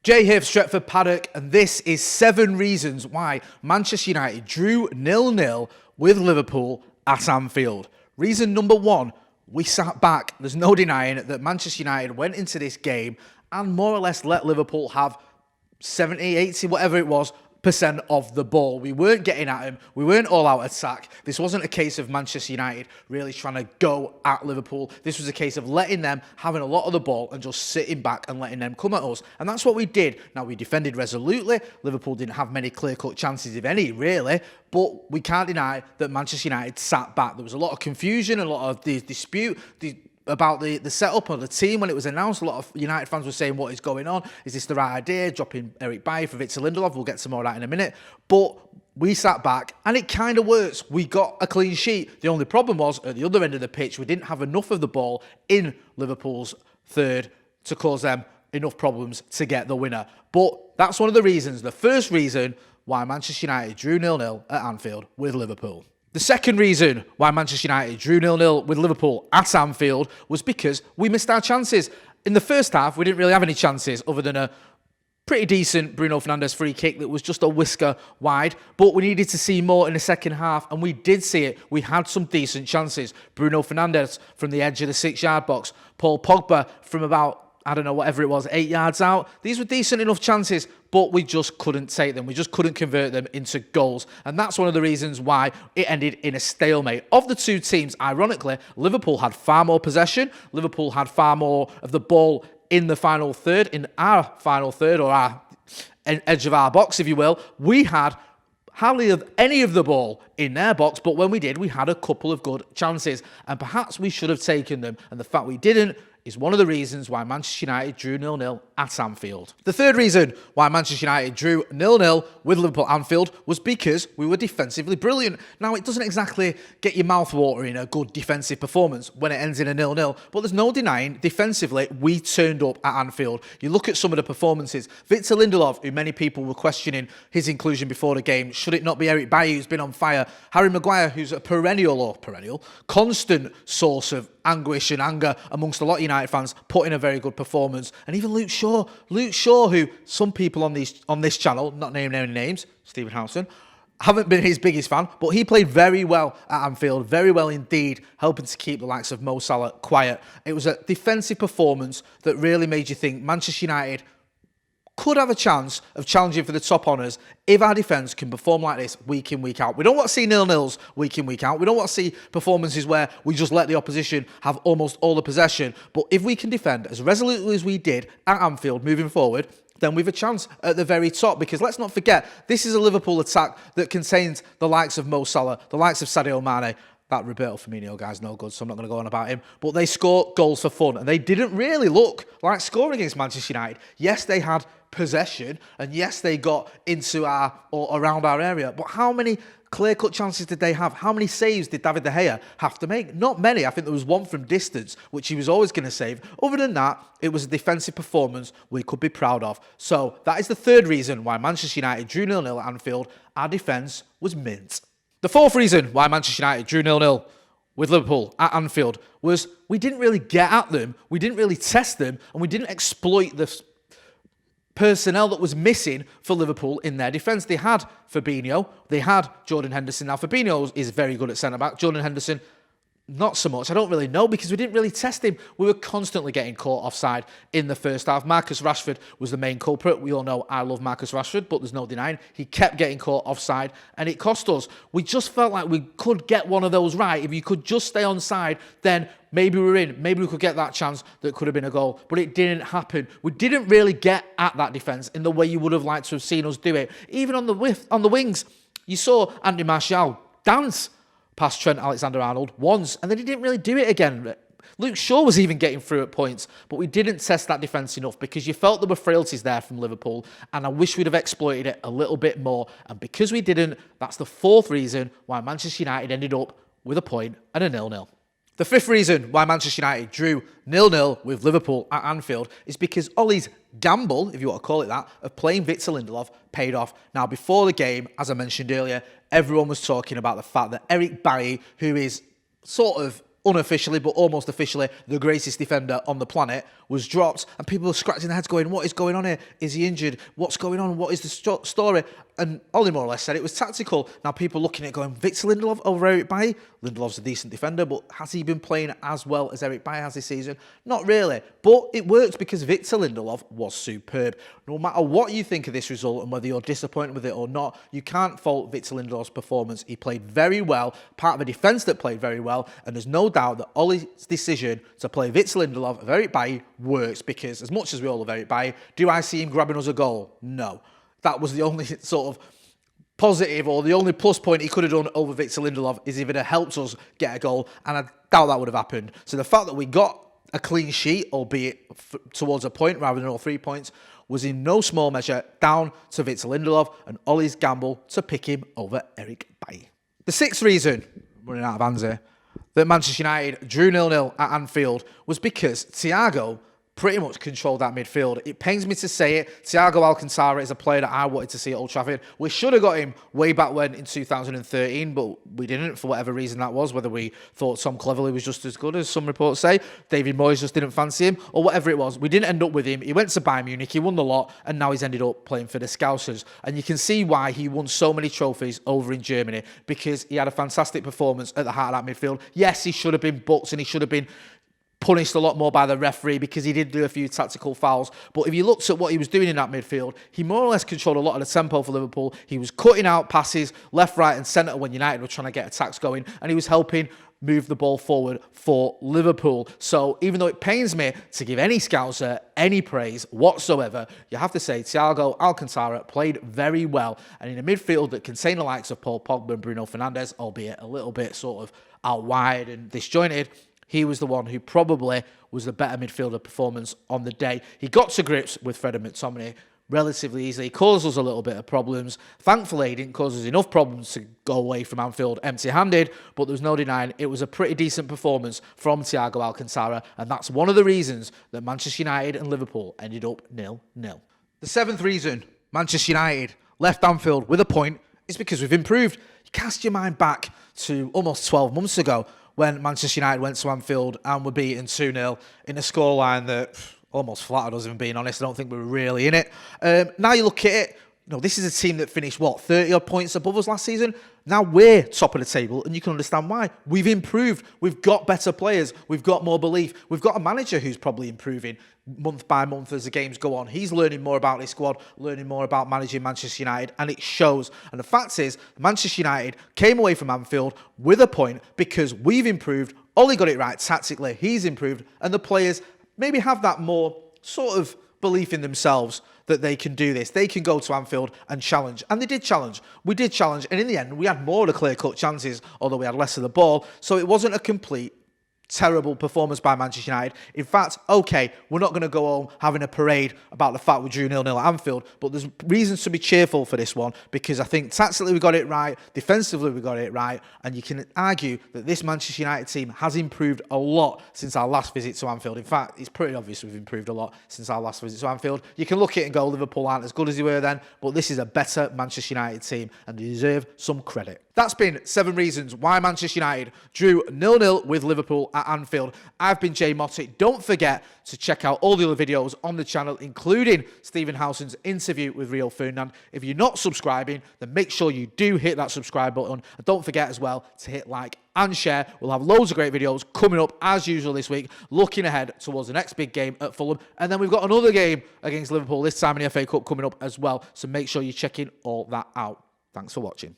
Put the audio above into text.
Jay here for Stretford, Paddock, and this is 7 reasons why Manchester United drew 0-0 with Liverpool at Anfield. Reason number 1, we sat back. There's no denying that Manchester United went into this game and more or less let Liverpool have 70, 80, whatever it was, percent of the ball. We weren't getting at him. We weren't all out attack. This wasn't a case of Manchester United really trying to go at Liverpool. This was a case of letting them having a lot of the ball and just sitting back and letting them come at us. And that's what we did. Now, we defended resolutely. Liverpool didn't have many clear-cut chances, if any, really. But we can't deny that Manchester United sat back. There was a lot of confusion, a lot of dispute, about the setup of the team when it was announced. A lot of United fans were saying, what is going on? Is this the right idea? Dropping Eric Bailly for Victor Lindelof. We'll get to more of that in a minute. But we sat back and it kind of works. We got a clean sheet. The only problem was at the other end of the pitch, we didn't have enough of the ball in Liverpool's third to cause them enough problems to get the winner. But that's one of the reasons, the first reason why Manchester United drew 0-0 at Anfield with Liverpool. The second reason why Manchester United drew 0-0 with Liverpool at Anfield was because we missed our chances. In the first half, we didn't really have any chances other than a pretty decent Bruno Fernandes free kick that was just a whisker wide, but we needed to see more in the second half, and we did see it. We had some decent chances. Bruno Fernandes from the edge of the 6-yard box, Paul Pogba from about, I don't know, whatever it was, 8 yards out. These were decent enough chances, but we just couldn't take them. We just couldn't convert them into goals. And that's one of the reasons why it ended in a stalemate. Of the two teams, ironically, Liverpool had far more possession. Liverpool had far more of the ball in the final third, in our final third, or our edge of our box, if you will. We had hardly any of the ball in their box, but when we did, we had a couple of good chances. And perhaps we should have taken them. And the fact we didn't is one of the reasons why Manchester United drew 0-0 at Anfield. The third reason why Manchester United drew 0-0 with Liverpool at Anfield was because we were defensively brilliant. Now, it doesn't exactly get your mouth watering a good defensive performance when it ends in a 0-0, but there's no denying defensively we turned up at Anfield. You look at some of the performances. Victor Lindelof, who many people were questioning his inclusion before the game, should it not be Eric Bailly, who's been on fire? Harry Maguire, who's a constant source of anguish and anger amongst a lot of United fans, put in a very good performance. And even Luke Shaw, who some people on this channel, not naming any names, Stephen Howson, haven't been his biggest fan, but he played very well at Anfield, very well indeed, helping to keep the likes of Mo Salah quiet. It was a defensive performance that really made you think Manchester United could have a chance of challenging for the top honours if our defence can perform like this week in, week out. We don't want to see 0-0s week in, week out. We don't want to see performances where we just let the opposition have almost all the possession. But if we can defend as resolutely as we did at Anfield moving forward, then we've a chance at the very top. Because let's not forget, this is a Liverpool attack that contains the likes of Mo Salah, the likes of Sadio Mane. That Roberto Firmino guy's no good, so I'm not going to go on about him. But they score goals for fun, and they didn't really look like scoring against Manchester United. Yes, they had possession, and yes, they got into our or around our area. But how many clear-cut chances did they have? How many saves did David De Gea have to make? Not many. I think there was one from distance, which he was always going to save. Other than that, it was a defensive performance we could be proud of. So that is the third reason why Manchester United drew 0-0 at Anfield. Our defence was mint. The fourth reason why Manchester United drew 0-0 with Liverpool at Anfield was we didn't really get at them, we didn't really test them, and we didn't exploit the personnel that was missing for Liverpool in their defence. They had Fabinho, they had Jordan Henderson. Now, Fabinho is very good at centre-back. Jordan Henderson, not so much. I don't really know because we didn't really test him. We were constantly getting caught offside in the first half. Marcus Rashford was the main culprit. We all know I love Marcus Rashford, but there's no denying he kept getting caught offside and it cost us. We just felt like we could get one of those right. If you could just stay onside, then maybe we're in. Maybe we could get that chance that could have been a goal, but it didn't happen. We didn't really get at that defence in the way you would have liked to have seen us do it. Even on the wings, you saw Andy Martial dance past Trent Alexander-Arnold once, and then he didn't really do it again. Luke Shaw was even getting through at points, but we didn't test that defence enough because you felt there were frailties there from Liverpool, and I wish we'd have exploited it a little bit more. And because we didn't, that's the fourth reason why Manchester United ended up with a point and a 0-0. The fifth reason why Manchester United drew 0-0 with Liverpool at Anfield is because Ollie's gamble, if you want to call it that, of playing Victor Lindelof paid off. Now, before the game, as I mentioned earlier, everyone was talking about the fact that Eric Bailly, who is sort of unofficially, but almost officially, the greatest defender on the planet, was dropped, and people were scratching their heads going, what is going on here? Is he injured? What's going on? What is the story? And Ollie more or less said it was tactical. Now people looking at it going, Victor Lindelof over Eric Bailly? Lindelof's a decent defender, but has he been playing as well as Eric Bailly has this season? Not really. But it worked because Victor Lindelof was superb. No matter what you think of this result and whether you're disappointed with it or not, you can't fault Victor Lindelof's performance. He played very well, part of a defence that played very well, and there's no doubt that Ollie's decision to play Victor Lindelof of Eric Bailly works, because as much as we all love Eric Bailly, do I see him grabbing us a goal? No. That was the only sort of positive, or the only plus point he could have done over Victor Lindelof, is if it had helped us get a goal, and I doubt that would have happened. So the fact that we got a clean sheet, albeit towards a point rather than all 3 points, was in no small measure down to Victor Lindelof and Ollie's gamble to pick him over Eric Bailly. The sixth reason, running out of hands here, that Manchester United drew 0-0 at Anfield was because Thiago pretty much controlled that midfield. It pains me to say it. Thiago Alcantara is a player that I wanted to see at Old Trafford. We should have got him way back when in 2013, but we didn't for whatever reason that was, whether we thought Tom Cleverley was just as good as some reports say, David Moyes just didn't fancy him, or whatever it was. We didn't end up with him. He went to Bayern Munich, he won the lot, and now he's ended up playing for the Scousers. And you can see why he won so many trophies over in Germany, because he had a fantastic performance at the heart of that midfield. Yes, he should have been booked and he should have been punished a lot more by the referee because he did do a few tactical fouls. But if you looked at what he was doing in that midfield, he more or less controlled a lot of the tempo for Liverpool. He was cutting out passes left, right and centre when United were trying to get attacks going, and he was helping move the ball forward for Liverpool. So even though it pains me to give any Scouser any praise whatsoever, you have to say Thiago Alcantara played very well, and in a midfield that contained the likes of Paul Pogba and Bruno Fernandes, albeit a little bit sort of out wide and disjointed, he was the one who probably was the better midfielder performance on the day. He got to grips with Fred and McTominay relatively easily. He caused us a little bit of problems. Thankfully, he didn't cause us enough problems to go away from Anfield empty-handed, but there's no denying it was a pretty decent performance from Thiago Alcantara, and that's one of the reasons that Manchester United and Liverpool ended up 0-0. The seventh reason Manchester United left Anfield with a point is because we've improved. You cast your mind back to almost 12 months ago when Manchester United went to Anfield and were beaten 2-0 in a scoreline that almost flattered us, if I'm being honest. I don't think we were really in it. Now you look at it, this is a team that finished, 30-odd points above us last season? Now we're top of the table, and you can understand why. We've improved. We've got better players. We've got more belief. We've got a manager who's probably improving month by month as the games go on. He's learning more about his squad, learning more about managing Manchester United, and it shows. And the fact is, Manchester United came away from Anfield with a point because we've improved. Ollie got it right tactically. He's improved, and the players maybe have that more sort of belief in themselves that they can do this. They can go to Anfield and challenge. And they did challenge. We did challenge. And in the end, we had more of the clear-cut chances, although we had less of the ball. So it wasn't a complete terrible performance by Manchester United. In fact, okay, we're not going to go home having a parade about the fact we drew 0-0 at Anfield, but there's reasons to be cheerful for this one, because I think tactically we got it right, defensively we got it right, and you can argue that this Manchester United team has improved a lot since our last visit to Anfield. In fact, it's pretty obvious we've improved a lot since our last visit to Anfield. You can look at it and go, Liverpool aren't as good as they were then, but this is a better Manchester United team, and they deserve some credit. That's been 7 reasons why Manchester United drew 0-0 with Liverpool at Anfield. I've been Jay Motty. Don't forget to check out all the other videos on the channel, including Stephen Howson's interview with Rio Ferdinand. If you're not subscribing, then make sure you do hit that subscribe button. And don't forget as well to hit like and share. We'll have loads of great videos coming up as usual this week, looking ahead towards the next big game at Fulham. And then we've got another game against Liverpool, this time in the FA Cup coming up as well. So make sure you're checking all that out. Thanks for watching.